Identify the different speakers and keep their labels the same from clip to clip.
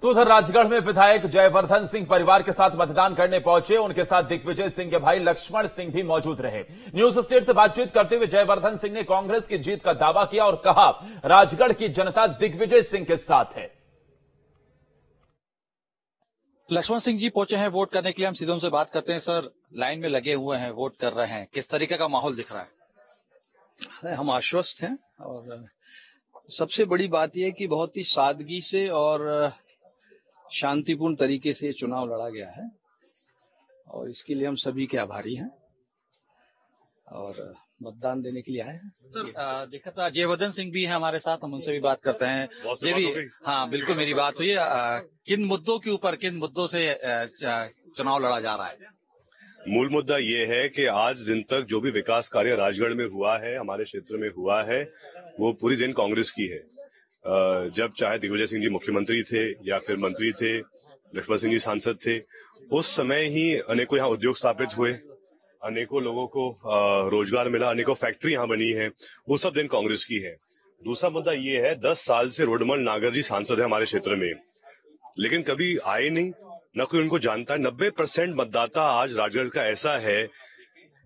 Speaker 1: तो उधर राजगढ़ में विधायक जयवर्धन सिंह परिवार के साथ मतदान करने पहुंचे। उनके साथ दिग्विजय सिंह के भाई लक्ष्मण सिंह भी मौजूद रहे। न्यूज स्टेट से बातचीत करते हुए जयवर्धन सिंह ने कांग्रेस की जीत का दावा किया और कहा, राजगढ़ की जनता दिग्विजय सिंह के साथ है।
Speaker 2: लक्ष्मण सिंह जी पहुंचे हैं वोट करने के लिए। हम सीधे उनसे बात करते हैं। सर, लाइन में लगे हुए हैं, वोट कर रहे हैं, किस तरीके का माहौल दिख रहा है?
Speaker 3: हम आश्वस्त हैं और सबसे बड़ी बात यह है कि बहुत ही सादगी से और शांतिपूर्ण तरीके से चुनाव लड़ा गया है और इसके लिए हम सभी के आभारी हैं और मतदान देने के लिए आए हैं।
Speaker 2: सर, देखा था जयवर्धन सिंह भी हैं हमारे साथ, हम उनसे भी बात करते हैं। ये भी, हाँ बिल्कुल, मेरी बात हुई। किन मुद्दों के ऊपर, किन मुद्दों से चुनाव लड़ा जा रहा है?
Speaker 4: मूल मुद्दा ये है कि आज दिन तक जो भी विकास कार्य राजगढ़ में हुआ है, हमारे क्षेत्र में हुआ है, वो पूरी दिन कांग्रेस की है। जब चाहे दिग्विजय सिंह जी मुख्यमंत्री थे या फिर मंत्री थे, लक्ष्मण सिंह जी सांसद थे, उस समय ही अनेकों यहाँ उद्योग स्थापित हुए, अनेकों लोगों को रोजगार मिला, अनेकों फैक्ट्री यहाँ बनी है, वो सब दिन कांग्रेस की है। दूसरा मुद्दा ये है, 10 साल से रोडमल नागर जी सांसद है हमारे क्षेत्र में, लेकिन कभी आए नहीं, न कोई उनको जानता है। 90% मतदाता आज राजगढ़ का ऐसा है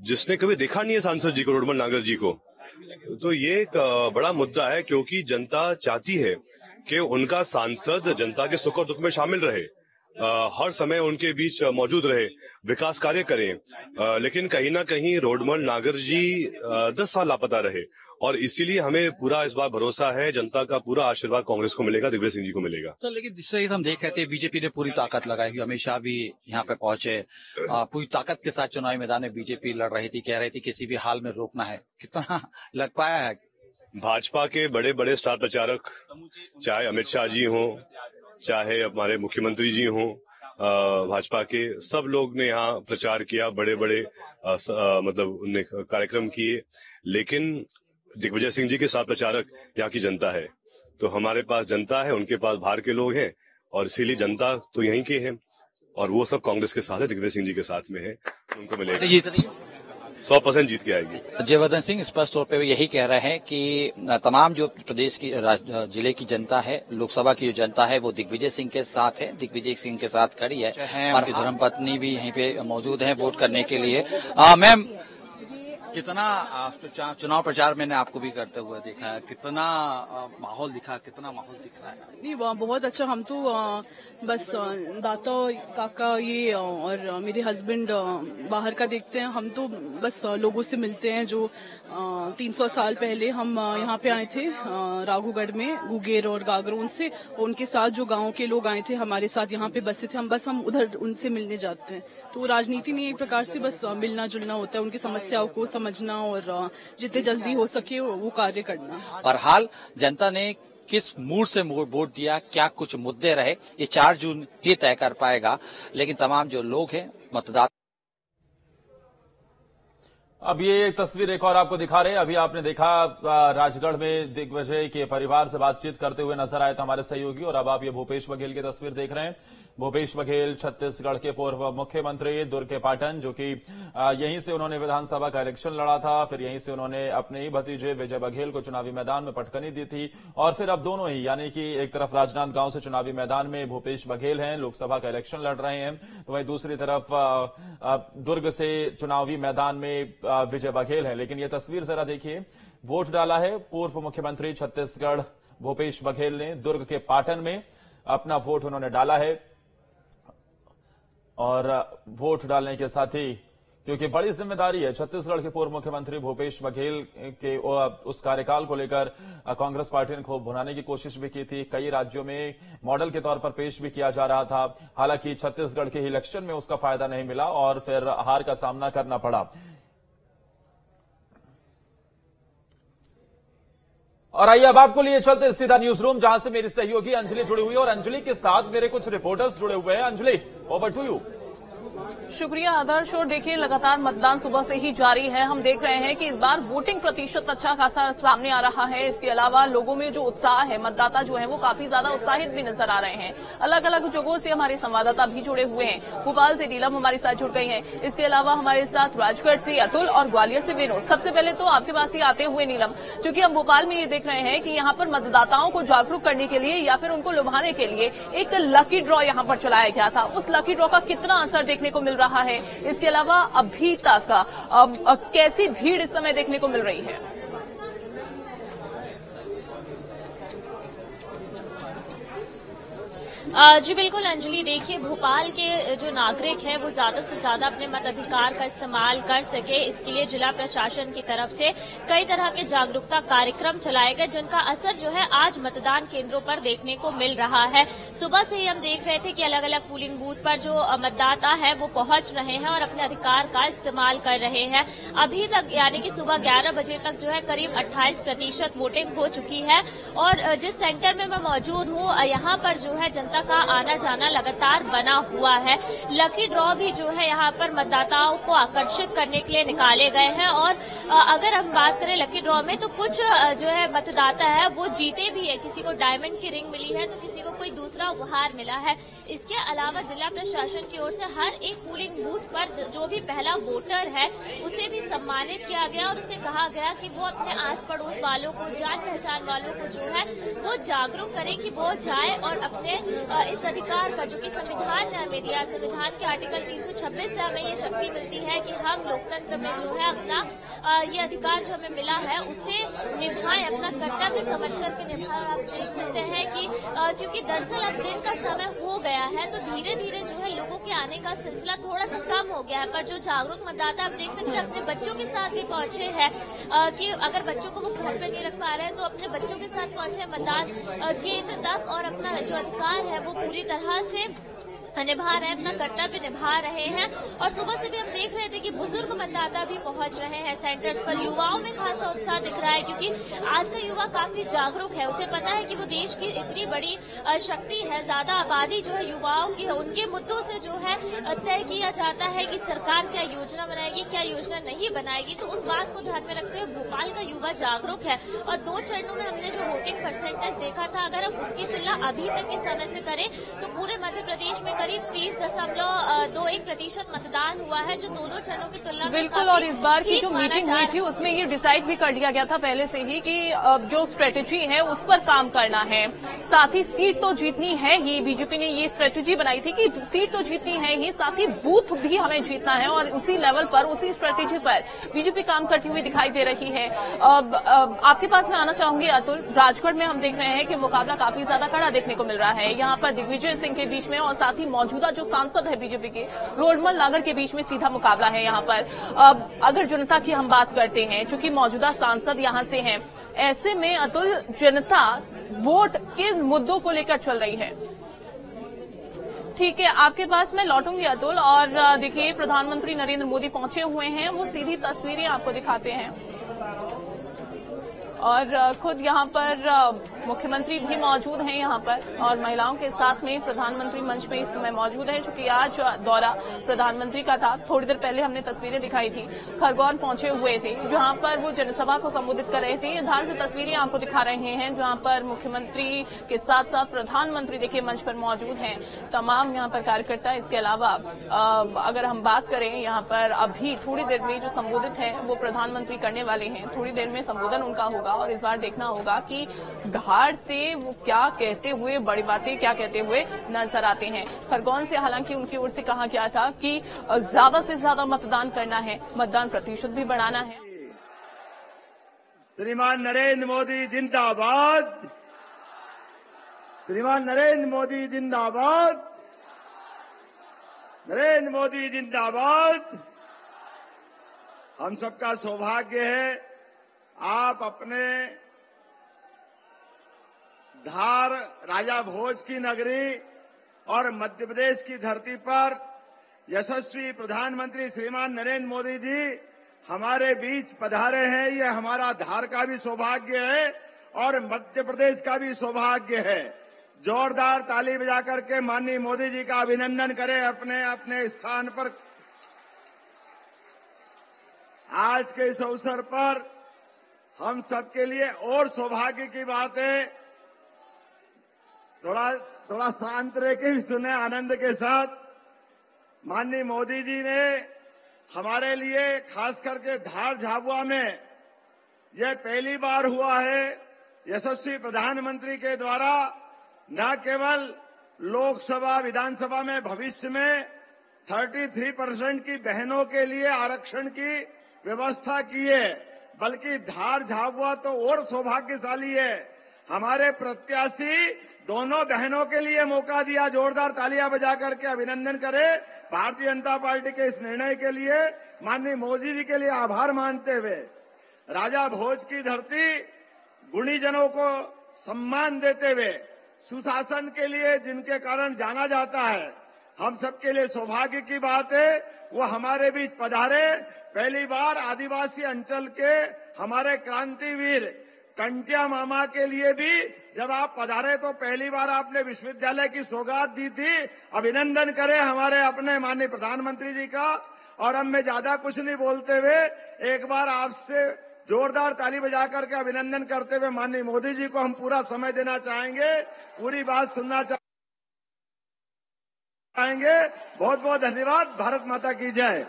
Speaker 4: जिसने कभी देखा नहीं है सांसद जी को, रोडमल नागर जी को। तो ये एक बड़ा मुद्दा है, क्योंकि जनता चाहती है कि उनका सांसद जनता के सुख और दुख में शामिल रहे, हर समय उनके बीच मौजूद रहे, विकास कार्य करें। लेकिन कहीं ना कहीं रोडमल नागर जी 10 साल लापता रहे और इसीलिए हमें पूरा इस बार भरोसा है, जनता का पूरा आशीर्वाद कांग्रेस को मिलेगा, दिग्विजय सिंह जी को मिलेगा।
Speaker 2: सर, लेकिन जिस तरह से हम देख रहे थे, बीजेपी ने पूरी ताकत लगाई हुई, अमित शाह भी यहाँ पे पहुंचे, पूरी ताकत के साथ चुनावी मैदान में बीजेपी लड़ रही थी, कह रही थी किसी भी हाल में रोकना है। कितना लग पाया है?
Speaker 4: भाजपा के बड़े बड़े स्टार प्रचारक, चाहे अमित शाह जी हों, चाहे हमारे मुख्यमंत्री जी हों, भाजपा के सब लोग ने यहाँ प्रचार किया, बड़े बड़े मतलब उनने कार्यक्रम किए, लेकिन दिग्विजय सिंह जी के साथ प्रचारक यहाँ की जनता है। तो हमारे पास जनता है, उनके पास बाहर के लोग हैं और इसीलिए जनता तो यहीं के हैं और वो सब कांग्रेस के साथ है, दिग्विजय सिंह जी के साथ में है, उनको मिलेगा। 100% जीत के आएगी।
Speaker 2: जयवर्धन सिंह स्पष्ट तौर पे यही कह रहे हैं कि तमाम जो प्रदेश की जिले की जनता है, लोकसभा की जो जनता है, वो दिग्विजय सिंह के साथ है, दिग्विजय सिंह के साथ खड़ी है। उनकी धर्मपत्नी भी यहीं पे मौजूद है वोट करने के लिए। मैम, कितना चुनाव प्रचार मैंने आपको भी करते हुए देखा है, कितना माहौल दिख रहा है?
Speaker 5: नहीं, बहुत अच्छा। हम तो बस दाता काका ये और मेरे हस्बैंड बाहर का देखते हैं। हम तो बस लोगों से मिलते हैं जो 300 साल पहले हम यहाँ पे आए थे, राघुगढ़ में गुगेर और गागरोन से, उनके साथ जो गांव के लोग आए थे हमारे साथ यहाँ पे बसे थे, हम उधर उनसे मिलने जाते हैं। तो राजनीति नहीं, एक प्रकार से बस मिलना जुलना होता है, उनकी समस्याओं को समझना और जितने जल्दी हो सके वो कार्य करना।
Speaker 2: पर हाल जनता ने किस मूड से वोट दिया, क्या कुछ मुद्दे रहे, ये 4 जून ही तय कर पाएगा। लेकिन तमाम जो लोग हैं, मतदाता।
Speaker 1: अब ये एक तस्वीर एक और आपको दिखा रहे हैं। अभी आपने देखा राजगढ़ में दिग्विजय के परिवार से बातचीत करते हुए नजर आए थे हमारे सहयोगी, और अब आप ये भूपेश बघेल की तस्वीर देख रहे हैं। भूपेश बघेल छत्तीसगढ़ के पूर्व मुख्यमंत्री, दुर्ग के पाटन, जो कि यहीं से उन्होंने विधानसभा का इलेक्शन लड़ा था, फिर यहीं से उन्होंने अपने ही भतीजे विजय बघेल को चुनावी मैदान में पटकनी दी थी, और फिर अब दोनों ही, यानी कि एक तरफ राजनांदगांव से चुनावी मैदान में भूपेश बघेल हैं, लोकसभा का इलेक्शन लड़ रहे हैं, तो वहीं दूसरी तरफ दुर्ग से चुनावी मैदान में विजय बघेल है। लेकिन यह तस्वीर जरा देखिए, वोट डाला है पूर्व मुख्यमंत्री छत्तीसगढ़ भूपेश बघेल ने, दुर्ग के पाटन में अपना वोट उन्होंने डाला है। और वोट डालने के साथ ही, क्योंकि बड़ी जिम्मेदारी है, छत्तीसगढ़ के पूर्व मुख्यमंत्री भूपेश बघेल के उस कार्यकाल को लेकर कांग्रेस पार्टी ने खूब भुनाने की कोशिश भी की थी, कई राज्यों में मॉडल के तौर पर पेश भी किया जा रहा था। हालांकि छत्तीसगढ़ के इलेक्शन में उसका फायदा नहीं मिला और फिर हार का सामना करना पड़ा। और आइए अब आपको लिए चलते सीधा न्यूज रूम, जहां से मेरी सहयोगी अंजलि जुड़ी हुई है और अंजलि के साथ मेरे कुछ रिपोर्टर्स जुड़े हुए हैं। Anjali, over to you.
Speaker 6: शुक्रिया आदर्श। और देखिए लगातार मतदान सुबह से ही जारी है। हम देख रहे हैं कि इस बार वोटिंग प्रतिशत अच्छा खासा सामने आ रहा है। इसके अलावा लोगों में जो उत्साह है, मतदाता जो है वो काफी ज्यादा उत्साहित भी नजर आ रहे हैं। अलग अलग जगहों से हमारे संवाददाता भी जुड़े हुए हैं। भोपाल से नीलम हमारे साथ जुड़ गई हैं। इसके अलावा हमारे साथ राजगढ़ से अतुल और ग्वालियर से विनोद। सबसे पहले तो आपके पास ही आते हुए नीलम, क्योंकि हम भोपाल में ये देख रहे हैं कि यहाँ पर मतदाताओं को जागरूक करने के लिए या फिर उनको लुभाने के लिए एक लकी ड्रॉ यहाँ पर चलाया गया था। उस लकी ड्रॉ का कितना असर देखने को मिल रहा है, इसके अलावा अभी तक कैसी भीड़ इस समय देखने को मिल रही है?
Speaker 7: जी बिल्कुल अंजलि, देखिए भोपाल के जो नागरिक हैं वो ज्यादा से ज्यादा अपने मताधिकार का इस्तेमाल कर सके, इसके लिए जिला प्रशासन की तरफ से कई तरह के जागरूकता कार्यक्रम चलाए गए, जिनका असर जो है आज मतदान केंद्रों पर देखने को मिल रहा है। सुबह से ही हम देख रहे थे कि अलग अलग पोलिंग बूथ पर जो मतदाता है वो पहुंच रहे हैं और अपने अधिकार का इस्तेमाल कर रहे हैं। अभी तक यानी कि सुबह 11 बजे तक जो है करीब 28% वोटिंग हो चुकी है। और जिस सेंटर में मैं मौजूद हूँ यहाँ पर जो है जनता का आना जाना लगातार बना हुआ है। लकी ड्रॉ भी जो है यहाँ पर मतदाताओं को आकर्षित करने के लिए निकाले गए हैं। और अगर हम बात करें लकी ड्रॉ में, तो कुछ जो है मतदाता है वो जीते भी है। किसी को डायमंड की रिंग मिली है तो किसी को कोई दूसरा उपहार मिला है। इसके अलावा जिला प्रशासन की ओर से हर एक पोलिंग बूथ पर जो भी पहला वोटर है उसे भी सम्मानित किया गया और उसे कहा गया कि वो अपने आस पड़ोस वालों को, जान पहचान वालों को जो है वो जागरूक करे कि वो जाए और अपने इस अधिकार का, जो कि संविधान ने हमें दिया, संविधान के आर्टिकल 326 से हमें ये शक्ति मिलती है कि हम लोकतंत्र में जो है अपना ये अधिकार जो हमें मिला है उसे निभाएं, अपना कर्तव्य समझ करके निभाएं। आप देख सकते हैं कि क्योंकि दरअसल अब दिन का समय हो गया है तो धीरे धीरे जो है लोगों के आने का सिलसिला थोड़ा सा कम हो गया है। पर जो जागरूक मतदाता आप देख सकते हैं अपने बच्चों के साथ भी पहुंचे हैं कि अगर बच्चों को वो घर पे नहीं रख पा रहे हैं तो अपने बच्चों के साथ पहुंचे मतदान केंद्र तक और अपना जो अधिकार है वो पूरी तरह से निभा रहे हैं, अपना कर्तव्य निभा रहे हैं। और सुबह से भी हम देख रहे थे कि बुजुर्ग मतदाता भी पहुंच रहे हैं सेंटर्स पर। युवाओं में खासा उत्साह दिख रहा है क्योंकि आज का युवा काफी जागरूक है। उसे पता है कि वो देश की इतनी बड़ी शक्ति है, ज्यादा आबादी जो है युवाओं की है, उनके मुद्दों से जो है तय किया जाता है कि सरकार क्या योजना बनाएगी, क्या योजना नहीं बनाएगी। तो उस बात को ध्यान में रखते हुए भोपाल का युवा जागरूक है। और 2 चरणों में हमने जो वोटिंग परसेंटेज देखा था, अगर हम उसकी तुलना अभी तक के समय से करें तो पूरे मध्य प्रदेश में करीब 30.21% मतदान हुआ है, जो दोनों चरणों की तुलना में
Speaker 6: बिल्कुल। और इस बार की जो मीटिंग हुई थी उसमें ये डिसाइड भी कर लिया गया था पहले से ही कि जो स्ट्रेटेजी है उस पर काम करना है, साथ ही सीट तो जीतनी है ही। बीजेपी ने ये स्ट्रेटेजी बनाई थी कि सीट तो जीतनी है ही, साथ ही बूथ भी हमें जीतना है। और उसी लेवल पर, उसी स्ट्रेटेजी पर बीजेपी काम करती हुई दिखाई दे रही है। आपके पास मैं आना चाहूंगी अतुल। राजगढ़ में हम देख रहे हैं कि मुकाबला काफी ज्यादा कड़ा देखने को मिल रहा है। यहाँ पर दिग्विजय सिंह के बीच में और साथ ही मौजूदा जो सांसद है बीजेपी के रोडमल नागर के बीच में सीधा मुकाबला है। यहाँ पर अगर जनता की हम बात करते हैं, चूंकि मौजूदा सांसद यहाँ से हैं, ऐसे में अतुल जनता वोट किन मुद्दों को लेकर चल रही है? ठीक है, आपके पास मैं लौटूंगी अतुल। और देखिए प्रधानमंत्री नरेंद्र मोदी पहुंचे हुए हैं, वो सीधी तस्वीरें आपको दिखाते हैं। और खुद यहाँ पर मुख्यमंत्री भी मौजूद हैं यहाँ पर, और महिलाओं के साथ में प्रधानमंत्री मंच पे इस समय मौजूद है। चूंकि आज दौरा प्रधानमंत्री का था, थोड़ी देर पहले हमने तस्वीरें दिखाई थी, खरगोन पहुंचे हुए थे जहां पर वो जनसभा को संबोधित कर रहे थे। इधर से तस्वीरें आपको दिखा रहे हैं जहां पर मुख्यमंत्री के साथ साथ प्रधानमंत्री देखिए मंच पर मौजूद हैं, तमाम यहाँ पर कार्यकर्ता। इसके अलावा अगर हम बात करें यहाँ पर अभी थोड़ी देर में जो संबोधित है वो प्रधानमंत्री करने वाले हैं, थोड़ी देर में संबोधन उनका होगा। और इस बार देखना होगा कि घाट से वो क्या कहते हुए, बड़ी बातें क्या कहते हुए नजर आते हैं। खरगोन से हालांकि उनकी ओर से कहा गया था कि ज्यादा से ज्यादा मतदान करना है, मतदान प्रतिशत भी बढ़ाना है।
Speaker 8: श्रीमान नरेंद्र मोदी जिंदाबाद, श्रीमान नरेंद्र मोदी जिंदाबाद, नरेंद्र मोदी जिंदाबाद। हम सबका सौभाग्य है आप अपने धार राजा भोज की नगरी और मध्य प्रदेश की धरती पर यशस्वी प्रधानमंत्री श्रीमान नरेंद्र मोदी जी हमारे बीच पधारे हैं। ये हमारा धार का भी सौभाग्य है और मध्य प्रदेश का भी सौभाग्य है। जोरदार ताली बजा करके माननीय मोदी जी का अभिनंदन करें अपने अपने स्थान पर। आज के इस अवसर पर हम सबके लिए और सौभाग्य की बात है, थोड़ा शांत रह के सुने आनंद के साथ। माननीय मोदी जी ने हमारे लिए खास करके धार झाबुआ में यह पहली बार हुआ है, यशस्वी प्रधानमंत्री के द्वारा न केवल लोकसभा विधानसभा में भविष्य में 33% की बहनों के लिए आरक्षण की व्यवस्था की है, बल्कि धार झाबुआ तो और सौभाग्यशाली है, हमारे प्रत्याशी दोनों बहनों के लिए मौका दिया। जोरदार तालियां बजा करके अभिनंदन करें भारतीय जनता पार्टी के इस निर्णय के लिए, माननीय मोदी जी के लिए आभार मानते हुए। राजा भोज की धरती गुणीजनों को सम्मान देते हुए सुशासन के लिए जिनके कारण जाना जाता है, हम सबके लिए सौभाग्य की बात है वो हमारे बीच पधारे। पहली बार आदिवासी अंचल के हमारे क्रांतिवीर कंटिया मामा के लिए भी जब आप पधारे तो पहली बार आपने विश्वविद्यालय की सौगात दी थी। अभिनंदन करें हमारे अपने माननीय प्रधानमंत्री जी का। और अब मैं ज्यादा कुछ नहीं बोलते हुए एक बार आपसे जोरदार ताली बजा करके अभिनंदन करते हुए माननीय मोदी जी को हम पूरा समय देना चाहेंगे, पूरी बात सुनना चाहेंगे। बहुत बहुत धन्यवाद। भारत माता की जय।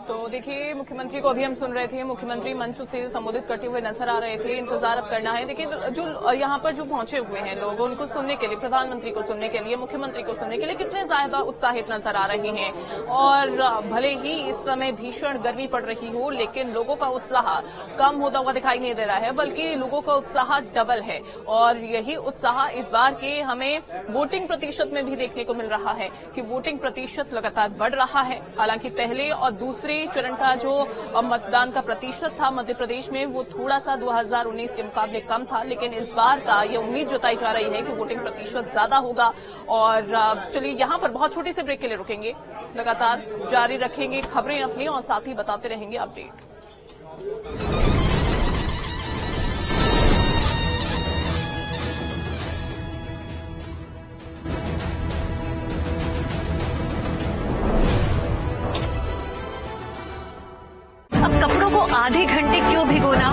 Speaker 6: तो देखिए, मुख्यमंत्री को अभी हम सुन रहे थे, मुख्यमंत्री मंच से संबोधित करते हुए नजर आ रहे थे। इंतजार अब करना है। देखिए, जो यहाँ पर जो पहुंचे हुए हैं लोग, उनको सुनने के लिए, प्रधानमंत्री को सुनने के लिए, मुख्यमंत्री को सुनने के लिए कितने ज्यादा उत्साहित नजर आ रहे हैं। और भले ही इस समय भीषण गर्मी पड़ रही हो, लेकिन लोगों का उत्साह कम होता हुआ दिखाई नहीं दे रहा है, बल्कि लोगों का उत्साह डबल है। और यही उत्साह इस बार के हमें वोटिंग प्रतिशत में भी देखने को मिल रहा है कि वोटिंग प्रतिशत लगातार बढ़ रहा है। हालांकि पहले और दूसरे चरण का जो मतदान का प्रतिशत था मध्य प्रदेश में, वो थोड़ा सा 2019 के मुकाबले कम था, लेकिन इस बार का ये उम्मीद जताई जा रही है कि वोटिंग प्रतिशत ज्यादा होगा। और चलिए, यहाँ पर बहुत छोटे से ब्रेक के लिए रुकेंगे, लगातार जारी रखेंगे खबरें अपनी और साथ ही बताते रहेंगे अपडेट।
Speaker 9: कपड़ों को आधे घंटे क्यों भिगोना?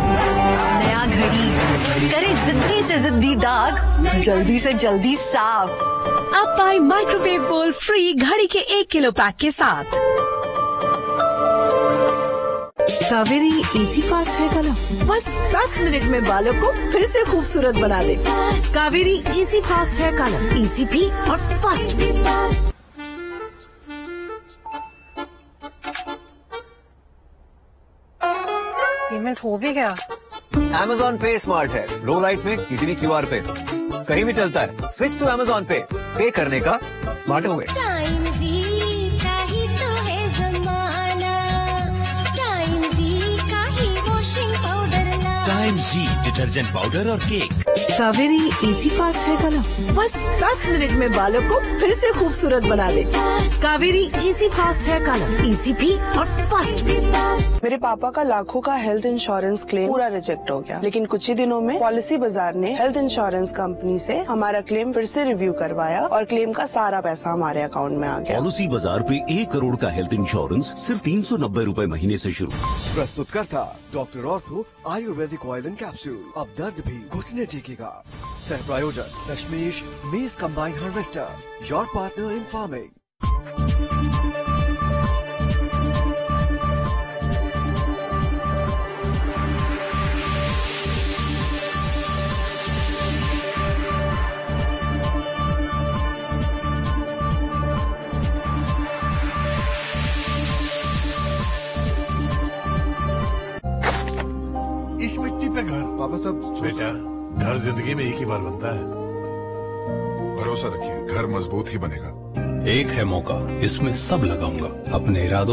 Speaker 9: नया घड़ी करे जिद्दी से जिद्दी दाग, जल्दी से जल्दी साफ।
Speaker 10: अब पाए माइक्रोवेव बोल फ्री घड़ी के 1 किलो पैक के साथ।
Speaker 11: Kaveri easy fast hair colour बस 10 मिनट में बालों को फिर से खूबसूरत बना दे। Kaveri easy fast hair colour, easy भी और फास्ट भी।
Speaker 10: पेमेंट हो भी गया।
Speaker 12: Amazon Pay स्मार्ट है, लो लाइट में किसी भी QR पे कहीं भी चलता है। स्विच टू Amazon Pay, पे करने का स्मार्ट हो गए।
Speaker 13: टाइम जी का ही तो है जमाना, टाइम जी का ही वॉशिंग पाउडर ला,
Speaker 14: टाइम जी डिटर्जेंट पाउडर और cake.
Speaker 11: Kaveri easy fast hair colour बस 10 मिनट में बालों को फिर से खूबसूरत बना दे। Kaveri easy fast hair colour, easy भी और फास्ट भी।
Speaker 15: मेरे पापा का लाखों का हेल्थ इंश्योरेंस क्लेम पूरा रिजेक्ट हो गया, लेकिन कुछ ही दिनों में पॉलिसी बाजार ने हेल्थ इंश्योरेंस कंपनी से हमारा क्लेम फिर से रिव्यू करवाया और क्लेम का सारा पैसा हमारे अकाउंट में आ गया।
Speaker 14: पॉलिसी बाजार पे 1 करोड़ का हेल्थ इंश्योरेंस सिर्फ 390 रुपए महीने से शुरू।
Speaker 16: प्रस्तुत करता doctor ortho Ayurvedic oil and capsule. अब दर्द भी घुटने टेकेगा। सह प्रायोजक दशमेश मेज combine harvester, your partner in farming.
Speaker 17: इस मिट्टी पे घर।
Speaker 18: पापा सब
Speaker 17: बेटा, घर जिंदगी में एक ही बार बनता है।
Speaker 18: भरोसा रखिए, घर मजबूत ही बनेगा।
Speaker 19: एक है मौका, इसमें सब लगाऊंगा अपने इरादों